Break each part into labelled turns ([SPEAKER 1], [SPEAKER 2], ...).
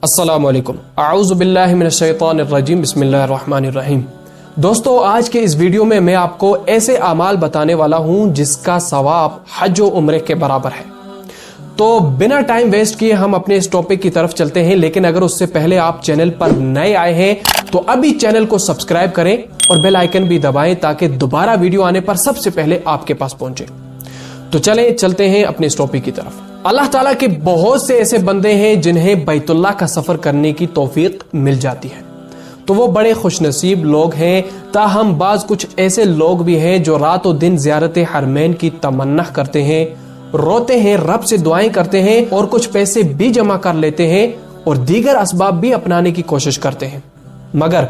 [SPEAKER 1] السلام علیکم، اعوذ باللہ من الشیطان الرجیم، بسم اللہ الرحمن الرحیم۔ دوستو، آج کے اس ویڈیو میں میں آپ کو ایسے اعمال بتانے والا ہوں جس کا ثواب حج و عمرے کے برابر ہے۔ تو بنا ٹائم ویسٹ کیے ہم اپنے اس ٹاپک کی طرف چلتے ہیں، لیکن اگر اس سے پہلے آپ چینل پر نئے آئے ہیں تو ابھی چینل کو سبسکرائب کریں اور بیل آئیکن بھی دبائیں تاکہ دوبارہ ویڈیو آنے پر سب سے پہلے آپ کے پاس پہنچے۔ تو چلیں چلتے ہیں اپنے اس ٹاپک کی طرف۔ اللہ تعالیٰ کے بہت سے ایسے بندے ہیں جنہیں بیت اللہ کا سفر کرنے کی توفیق مل جاتی ہے، تو وہ بڑے خوش نصیب لوگ ہیں۔ تاہم بعض کچھ ایسے لوگ بھی ہیں جو رات و دن زیارت حرمین کی تمنا کرتے ہیں، روتے ہیں، رب سے دعائیں کرتے ہیں اور کچھ پیسے بھی جمع کر لیتے ہیں اور دیگر اسباب بھی اپنانے کی کوشش کرتے ہیں، مگر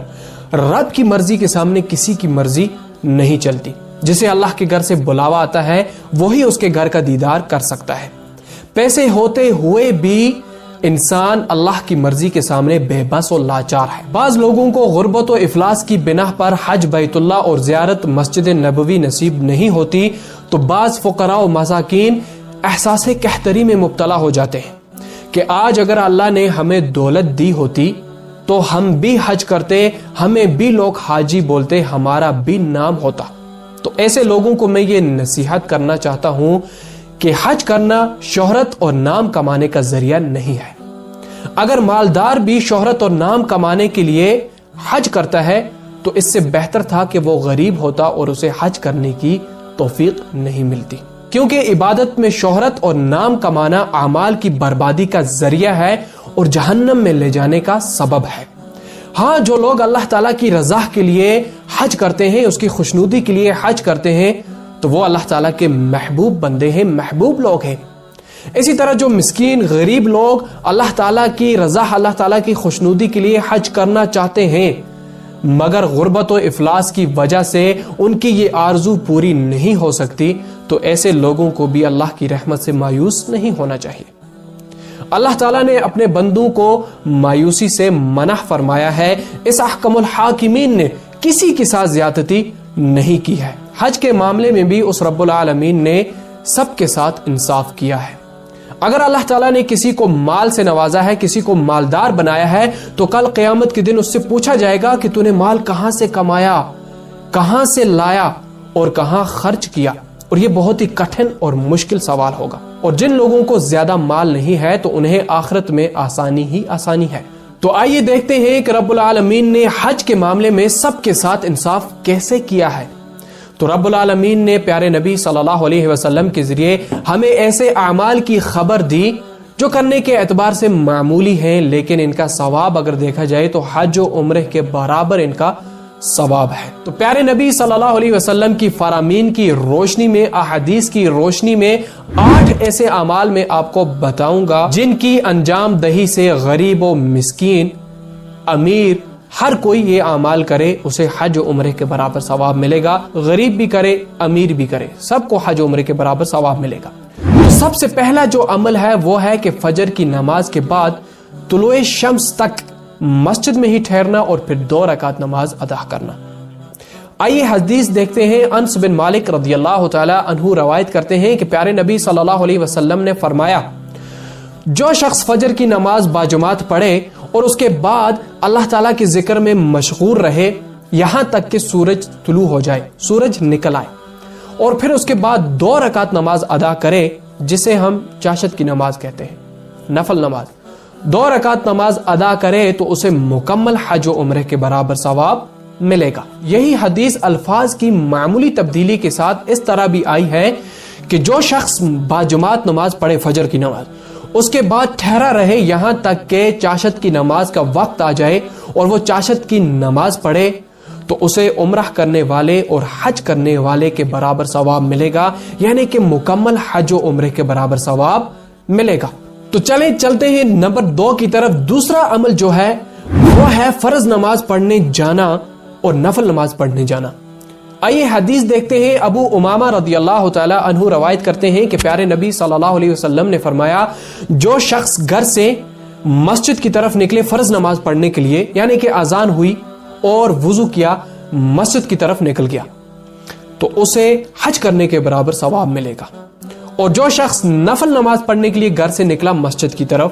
[SPEAKER 1] رب کی مرضی کے سامنے کسی کی مرضی نہیں چلتی۔ جسے اللہ کے گھر سے بلاوا آتا ہے وہی اس کے گھر کا دیدار کر سکتا ہے۔ پیسے ہوتے ہوئے بھی انسان اللہ کی مرضی کے سامنے بے بس و لاچار ہے۔ بعض لوگوں کو غربت و افلاس کی بنا پر حج بیت اللہ اور زیارت مسجد نبوی نصیب نہیں ہوتی، تو بعض فقراء و مساکین احساس قحطی میں مبتلا ہو جاتے ہیں کہ آج اگر اللہ نے ہمیں دولت دی ہوتی تو ہم بھی حج کرتے، ہمیں بھی لوگ حاجی بولتے، ہمارا بھی نام ہوتا۔ تو ایسے لوگوں کو میں یہ نصیحت کرنا چاہتا ہوں کہ حج کرنا شہرت اور نام کمانے کا ذریعہ نہیں ہے۔ اگر مالدار بھی شہرت اور نام کمانے کے لیے حج کرتا ہے تو اس سے بہتر تھا کہ وہ غریب ہوتا اور اسے حج کرنے کی توفیق نہیں ملتی، کیونکہ عبادت میں شہرت اور نام کمانا اعمال کی بربادی کا ذریعہ ہے اور جہنم میں لے جانے کا سبب ہے۔ ہاں، جو لوگ اللہ تعالیٰ کی رضا کے لیے حج کرتے ہیں، اس کی خوشنودی کے لیے حج کرتے ہیں، تو وہ اللہ تعالیٰ کے محبوب بندے ہیں، محبوب لوگ ہیں۔ اسی طرح جو مسکین غریب لوگ اللہ تعالیٰ کی رضا، اللہ تعالیٰ کی خوشنودی کے لیے حج کرنا چاہتے ہیں مگر غربت و افلاس کی وجہ سے ان کی یہ آرزو پوری نہیں ہو سکتی، تو ایسے لوگوں کو بھی اللہ کی رحمت سے مایوس نہیں ہونا چاہیے۔ اللہ تعالیٰ نے اپنے بندوں کو مایوسی سے منع فرمایا ہے۔ اس احکم الحاکمین نے کسی کے ساتھ زیادتی نہیں کی ہے۔ حج کے معاملے میں بھی اس رب العالمین نے سب کے ساتھ انصاف کیا ہے۔ اگر اللہ تعالیٰ نے کسی کو مال سے نوازا ہے، کسی کو مالدار بنایا ہے، تو کل قیامت کے دن اس سے پوچھا جائے گا کہ تو نے مال کہاں سے کمایا، کہاں سے لایا اور کہاں خرچ کیا، اور یہ بہت ہی کٹھن اور مشکل سوال ہوگا۔ اور جن لوگوں کو زیادہ مال نہیں ہے تو انہیں آخرت میں آسانی ہی آسانی ہے۔ تو آئیے دیکھتے ہیں کہ رب العالمین نے حج کے معاملے میں سب کے ساتھ انصاف کیسے کیا ہے۔ تو رب العالمین نے پیارے نبی صلی اللہ علیہ وسلم کے ذریعے ہمیں ایسے اعمال کی خبر دی جو کرنے کے اعتبار سے معمولی ہیں، لیکن ان کا ثواب اگر دیکھا جائے تو حج و عمرے کے برابر ان کا ثواب ہے۔ تو پیارے نبی صلی اللہ علیہ وسلم کی فرامین کی روشنی میں، احادیث کی روشنی میں 8 ایسے اعمال میں آپ کو بتاؤں گا جن کی انجام دہی سے غریب و مسکین، امیر، ہر کوئی یہ اعمال کرے اسے حج و عمرے کے برابر ثواب ملے گا۔ غریب بھی کرے، امیر بھی کرے، سب کو حج و عمرے کے برابر ثواب ملے گا۔ تو سب سے پہلا جو عمل ہے وہ ہے کہ فجر کی نماز کے بعد طلوع شمس تک مسجد میں ہی ٹھہرنا اور پھر 2 رکعت نماز ادا کرنا۔ آئیے حدیث دیکھتے ہیں۔ انس بن مالک رضی اللہ تعالی عنہ روایت کرتے ہیں کہ پیارے نبی صلی اللہ علیہ وسلم نے فرمایا، جو شخص فجر کی نماز باجماعت پڑھے اور اس کے بعد اللہ تعالیٰ کے ذکر میں مشغول رہے یہاں تک کہ سورج طلوع ہو جائے، سورج نکل آئے، اور پھر اس کے بعد 2 رکعت نماز ادا کرے جسے ہم چاشت کی نماز کہتے ہیں، نفل نماز، 2 رکعت نماز ادا کرے تو اسے مکمل حج و عمرے کے برابر ثواب ملے گا۔ یہی حدیث الفاظ کی معمولی تبدیلی کے ساتھ اس طرح بھی آئی ہے کہ جو شخص باجماعت نماز پڑھے فجر کی نماز، اس کے بعد ٹھہرا رہے یہاں تک کہ چاشت کی نماز کا وقت آ جائے اور وہ چاشت کی نماز پڑھے، تو اسے عمرہ کرنے والے اور حج کرنے والے کے برابر ثواب ملے گا، یعنی کہ مکمل حج و عمرے کے برابر ثواب ملے گا۔ تو چلیں چلتے ہیں نمبر 2 کی طرف۔ دوسرا عمل جو ہے وہ ہے فرض نماز پڑھنے جانا اور نفل نماز پڑھنے جانا۔ آئیے حدیث دیکھتے ہیں۔ ابو امامہ رضی اللہ تعالی عنہ روایت کرتے ہیں کہ پیارے نبی صلی اللہ علیہ وسلم نے فرمایا، جو شخص گھر سے مسجد کی طرف نکلے فرض نماز پڑھنے کے لیے، یعنی کہ اذان ہوئی اور وضو کیا، مسجد کی طرف نکل گیا، تو اسے حج کرنے کے برابر ثواب ملے گا۔ اور جو شخص نفل نماز پڑھنے کے لیے گھر سے نکلا مسجد کی طرف،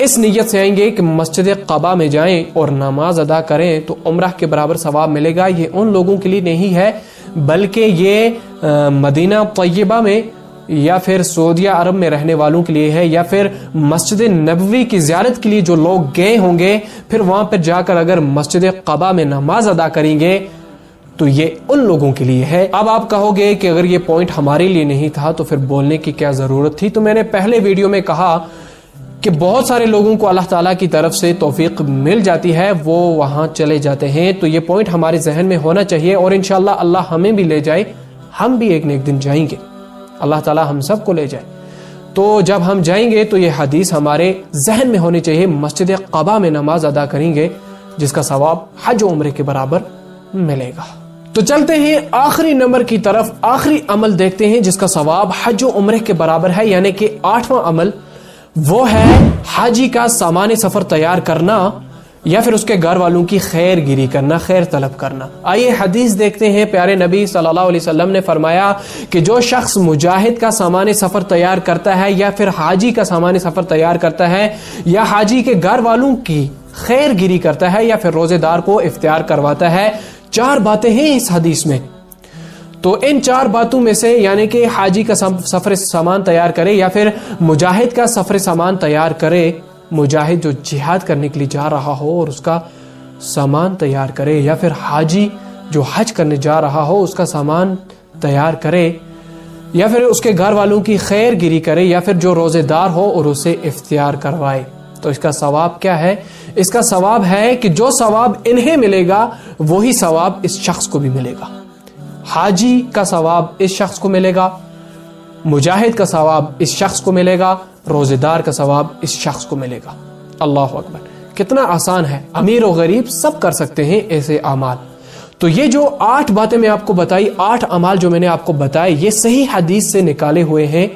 [SPEAKER 1] اس نیت سے آئیں گے کہ مسجد قباء میں جائیں اور نماز ادا کریں تو عمرہ کے برابر ثواب ملے گا، یہ ان لوگوں کے لیے نہیں ہے بلکہ یہ مدینہ طیبہ میں یا پھر سعودیہ عرب میں رہنے والوں کے لیے ہے، یا پھر مسجد نبوی کی زیارت کے لیے جو لوگ گئے ہوں گے پھر وہاں پر جا کر اگر مسجد قباء میں نماز ادا کریں گے تو یہ ان لوگوں کے لیے ہے۔ اب آپ کہو گے کہ اگر یہ پوائنٹ ہمارے لیے نہیں تھا تو پھر بولنے کی کیا ضرورت تھی؟ تو میں نے پہلے ویڈیو میں کہا کہ بہت سارے لوگوں کو اللہ تعالیٰ کی طرف سے توفیق مل جاتی ہے، وہ وہاں چلے جاتے ہیں، تو یہ پوائنٹ ہمارے ذہن میں ہونا چاہیے، اور انشاءاللہ اللہ ہمیں بھی لے جائے، ہم بھی ایک نہ ایک دن جائیں گے، اللہ تعالیٰ ہم سب کو لے جائے۔ تو جب ہم جائیں گے تو یہ حدیث ہمارے ذہن میں ہونی چاہیے، مسجد قباء میں نماز ادا کریں گے جس کا ثواب حج و عمرے کے برابر ملے گا۔ تو چلتے ہیں آخری نمبر کی طرف، آخری عمل دیکھتے ہیں جس کا ثواب حج و عمرے کے برابر ہے، یعنی کہ 8واں عمل وہ ہے حاجی کا سامان سفر تیار کرنا یا پھر اس کے گھر والوں کی خیر گیری کرنا، خیر طلب کرنا۔ آئیے حدیث دیکھتے ہیں۔ پیارے نبی صلی اللہ علیہ وسلم نے فرمایا کہ جو شخص مجاہد کا سامان سفر تیار کرتا ہے یا پھر حاجی کا سامان سفر تیار کرتا ہے یا حاجی کے گھر والوں کی خیر گیری کرتا ہے یا پھر روزے دار کو افطار کرواتا ہے، 4 باتیں ہیں اس حدیث میں، تو ان 4 باتوں میں سے یعنی کہ حاجی کا سفر سامان تیار کرے یا پھر مجاہد کا سفر سامان تیار کرے، مجاہد جو جہاد کرنے کے لیے جا رہا ہو اور اس کا سامان تیار کرے، یا پھر حاجی جو حج کرنے جا رہا ہو اس کا سامان تیار کرے، یا پھر اس کے گھر والوں کی خیر گیری کرے، یا پھر جو روزے دار ہو اور اسے افطار کروائے، تو اس کا ثواب کیا ہے؟ اس کا ثواب ہے کہ جو ثواب انہیں ملے گا وہی ثواب اس شخص کو بھی ملے گا۔ حاجی کا ثواب اس شخص کو ملے گا، مجاہد کا ثواب اس شخص کو ملے گا، روزے دار کا ثواب اس شخص کو ملے گا۔ اللہ اکبر، کتنا آسان ہے، امیر و غریب سب کر سکتے ہیں ایسے اعمال۔ تو یہ جو 8 باتیں میں آپ کو بتائی، 8 اعمال جو میں نے آپ کو بتائے، یہ صحیح حدیث سے نکالے ہوئے ہیں،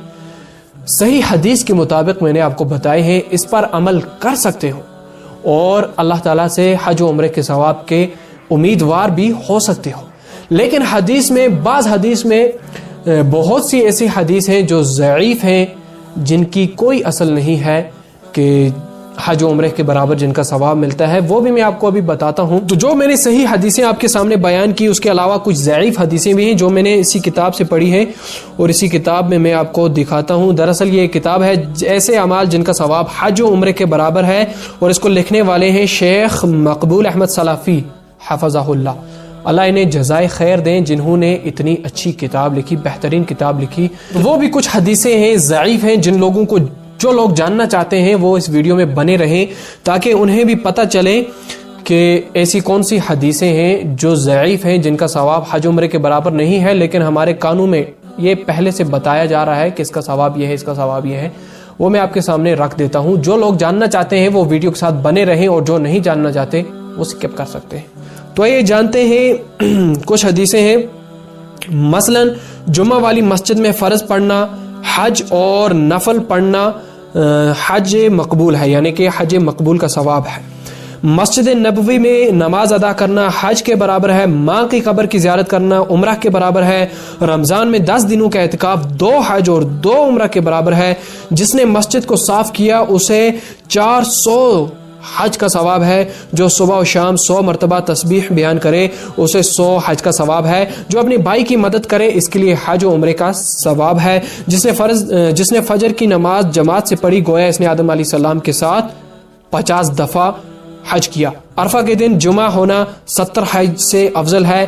[SPEAKER 1] صحیح حدیث کے مطابق میں نے آپ کو بتائے ہیں، اس پر عمل کر سکتے ہو اور اللہ تعالیٰ سے حج و عمرے کے ثواب کے امیدوار بھی ہو سکتے ہو۔ لیکن حدیث میں، بعض حدیث میں بہت سی ایسی حدیث ہیں جو ضعیف ہیں، جن کی کوئی اصل نہیں ہے کہ حج و عمرے کے برابر جن کا ثواب ملتا ہے، وہ بھی میں آپ کو ابھی بتاتا ہوں۔ تو جو میں نے صحیح حدیثیں آپ کے سامنے بیان کی، اس کے علاوہ کچھ ضعیف حدیثیں بھی ہیں جو میں نے اسی کتاب سے پڑھی ہیں اور اسی کتاب میں آپ کو دکھاتا ہوں۔ دراصل یہ کتاب ہے ایسے اعمال جن کا ثواب حج و عمرے کے برابر ہے، اور اس کو لکھنے والے ہیں شیخ مقبول احمد سلفی حفظہ اللہ، اللہ انہیں جزائے خیر دیں جنہوں نے اتنی اچھی کتاب لکھی، بہترین کتاب لکھی۔ وہ بھی کچھ حدیثیں ہیں ضعیف ہیں، جن لوگوں کو، جو لوگ جاننا چاہتے ہیں وہ اس ویڈیو میں بنے رہیں تاکہ انہیں بھی پتہ چلے کہ ایسی کون سی حدیثیں ہیں جو ضعیف ہیں، جن کا ثواب حج عمرے کے برابر نہیں ہے، لیکن ہمارے قانون میں یہ پہلے سے بتایا جا رہا ہے کہ اس کا ثواب یہ ہے، اس کا ثواب یہ ہے، وہ میں آپ کے سامنے رکھ دیتا ہوں۔ جو لوگ جاننا چاہتے ہیں وہ ویڈیو کے ساتھ بنے رہیں، اور جو نہیں جاننا چاہتے وہ سکپ کر سکتے ہیں۔ تو یہ جانتے ہیں کچھ حدیثیں ہیں، مثلا جمعہ والی مسجد میں فرض پڑھنا، حج اور نفل پڑھنا حج مقبول ہے، یعنی کہ حج مقبول کا ثواب ہے۔ مسجد نبوی میں نماز ادا کرنا حج کے برابر ہے، ماں کی قبر کی زیارت کرنا عمرہ کے برابر ہے، رمضان میں 10 دنوں کا اعتکاف 2 حج اور 2 عمرہ کے برابر ہے، جس نے مسجد کو صاف کیا اسے 400 حج کا ثواب ہے، جو صبح و شام 100 مرتبہ تسبیح بیان کرے اسے 100 حج کا ثواب ہے، جو اپنے بھائی کی مدد کرے اس کے لیے حج و عمرے کا ثواب ہے، جس نے فجر کی نماز جماعت سے پڑھی گویا اس نے آدم علیہ السلام کے ساتھ 50 دفعہ حج کیا۔ عرفہ کے دن جمعہ ہونا 70 حج سے افضل ہے،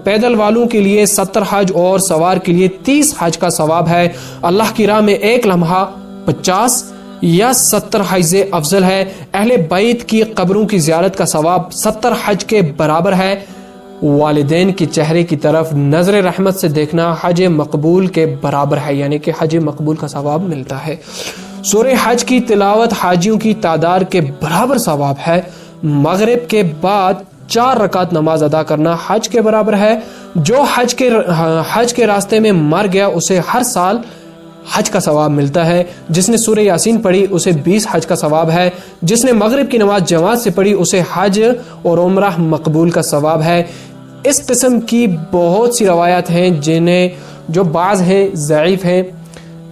[SPEAKER 1] پیدل والوں کے لیے 70 حج اور سوار کے لیے 30 حج کا ثواب ہے، اللہ کی راہ میں 1 لمحہ 50 یا 70 حج سے افضل ہے، اہل بیت کی قبروں کی زیارت کا ثواب 70 حج کے برابر ہے، والدین کے چہرے کی طرف نظر رحمت سے دیکھنا حج مقبول کے برابر ہے، یعنی کہ حج مقبول کا ثواب ملتا ہے، سورہ حج کی تلاوت حاجیوں کی تعداد کے برابر ثواب ہے، مغرب کے بعد 4 رکعت نماز ادا کرنا حج کے برابر ہے، جو حج کے راستے میں مر گیا اسے ہر سال حج کا ثواب ملتا ہے، جس نے سورہ یاسین پڑھی اسے 20 حج کا ثواب ہے، جس نے مغرب کی نماز جماعت سے پڑھی اسے حج اور عمرہ مقبول کا ثواب ہے۔ اس قسم کی بہت سی روایات ہیں جنہیں جو بعض ہیں ضعیف ہیں،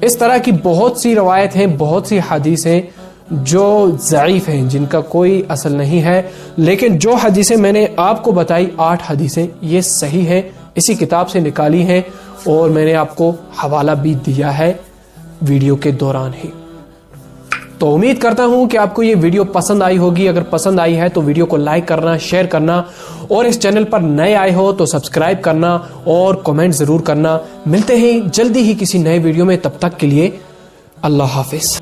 [SPEAKER 1] اس طرح کی بہت سی روایت ہیں، بہت سی حدیث ہیں جو ضعیف ہیں، جن کا کوئی اصل نہیں ہے، لیکن جو حدیثیں میں نے آپ کو بتائی 8 حدیثیں یہ صحیح ہیں، اسی کتاب سے نکالی ہیں، اور میں نے آپ کو حوالہ بھی دیا ہے ویڈیو کے دوران ہی۔ تو امید کرتا ہوں کہ آپ کو یہ ویڈیو پسند آئی ہوگی۔ اگر پسند آئی ہے تو ویڈیو کو لائک کرنا، شیئر کرنا، اور اس چینل پر نئے آئے ہو تو سبسکرائب کرنا اور کمنٹ ضرور کرنا۔ ملتے ہیں جلدی ہی کسی نئے ویڈیو میں، تب تک کے لیے اللہ حافظ۔